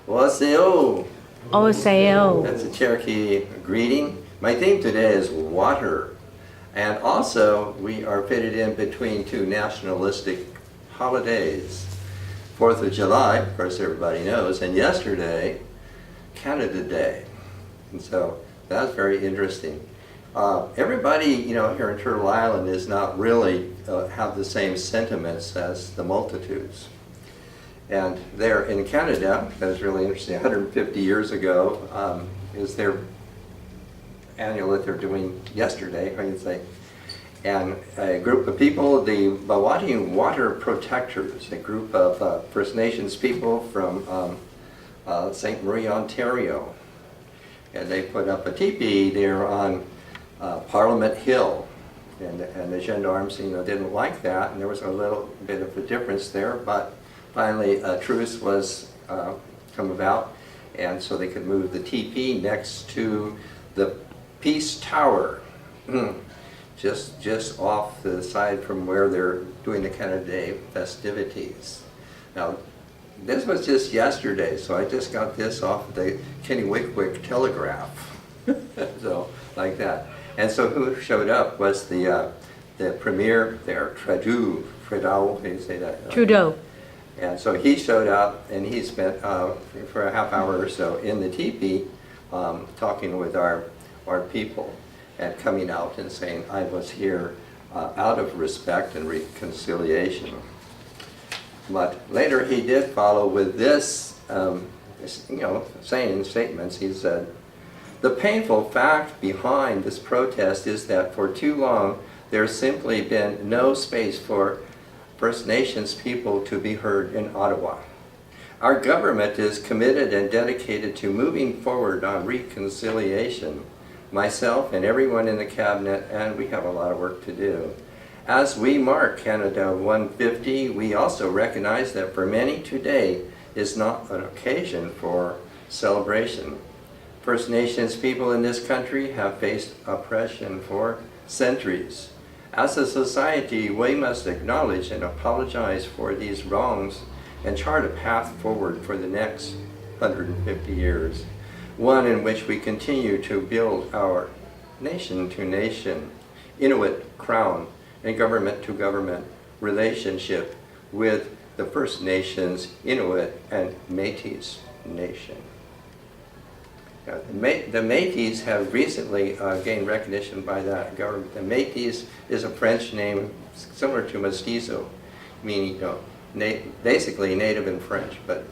Waseo. Oseo. That's a Cherokee greeting. My theme today is water. And also, we are fitted in between two nationalistic holidays. 4th of July, of course everybody knows, and yesterday, Canada Day. And so that's very interesting. Everybody, here in Turtle Island is not really have the same sentiments as the multitudes. And there in Canada, that was really interesting, 150 years ago, is their annual that they're doing yesterday, I can say. And a group of people, the Bawati Water Protectors, a group of First Nations people from St. Marie, Ontario. And they put up a teepee there on Parliament Hill. And the gendarmes, didn't like that, and there was a little bit of a difference there, but finally a truce was come about, and so they could move the teepee next to the Peace Tower, just off the side from where they're doing the Canada Day festivities. Now, this was just yesterday, so I just got this off the Kennewickwick Telegraph, so like that. And so who showed up was the premier there, Trudeau, how do you say that? Trudeau. And so he showed up, and he spent for a half hour or so in the teepee talking with our people and coming out and saying, I was here out of respect and reconciliation. But later he did follow with this, saying statements. He said, the painful fact behind this protest is that for too long there's simply been no space for First Nations people to be heard in Ottawa. Our government is committed and dedicated to moving forward on reconciliation. Myself and everyone in the cabinet, and we have a lot of work to do. As we mark Canada 150, we also recognize that for many today is not an occasion for celebration. First Nations people in this country have faced oppression for centuries. As a society, we must acknowledge and apologize for these wrongs and chart a path forward for the next 150 years, one in which we continue to build our nation-to-nation, Inuit Crown, and government-to-government relationship with the First Nations, Inuit, and Métis Nation. The Métis have recently gained recognition by the government. The Métis is a French name similar to mestizo, meaning basically native and French, but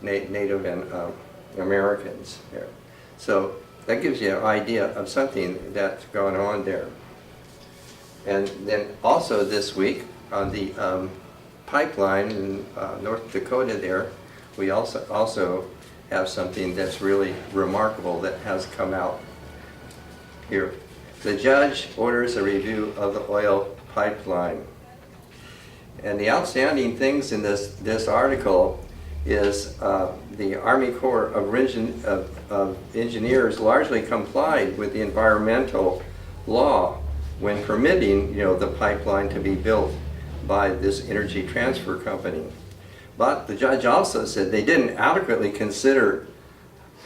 native and Americans there. So that gives you an idea of something that's going on there. And then also this week on the pipeline in North Dakota there, we also have something that's really remarkable that has come out here. The judge orders a review of the oil pipeline. And the outstanding things in this article is the Army Corps of Engineers largely complied with the environmental law when permitting the pipeline to be built by this Energy Transfer Company. But the judge also said they didn't adequately consider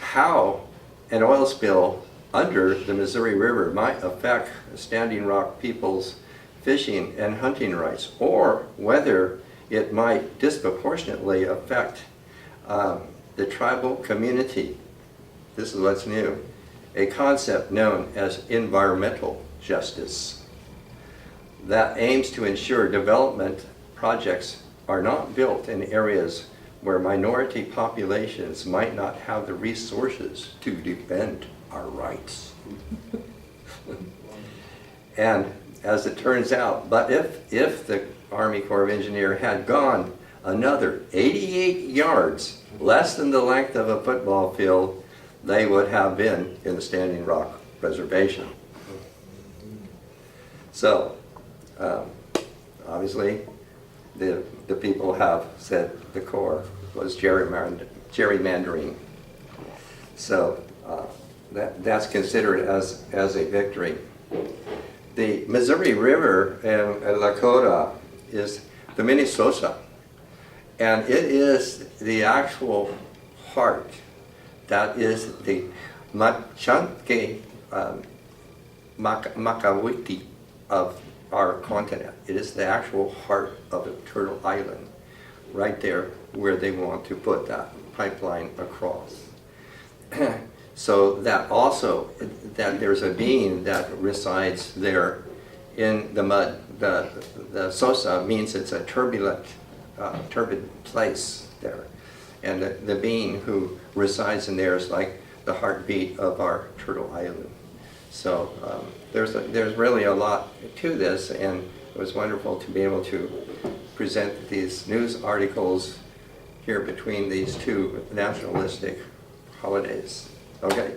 how an oil spill under the Missouri River might affect Standing Rock people's fishing and hunting rights, or whether it might disproportionately affect the tribal community. This is what's new, a concept known as environmental justice that aims to ensure development projects are not built in areas where minority populations might not have the resources to defend our rights. And as it turns out, but if the Army Corps of Engineers had gone another 88 yards, less than the length of a football field, they would have been in the Standing Rock Reservation. So, obviously, the people have said the Corps was gerrymandering. So that's considered as a victory. The Missouri River in Lakota is the Minnesota, and it is the actual heart. That is the Machanke Makawiti of our continent. It is the actual heart of the Turtle Island, right there where they want to put that pipeline across. So that also, that there's a being that resides there in the mud. The Sosa means it's a turbid place there. And the being who resides in there is like the heartbeat of our Turtle Island. So there's really a lot to this, and it was wonderful to be able to present these news articles here between these two nationalistic holidays. Okay.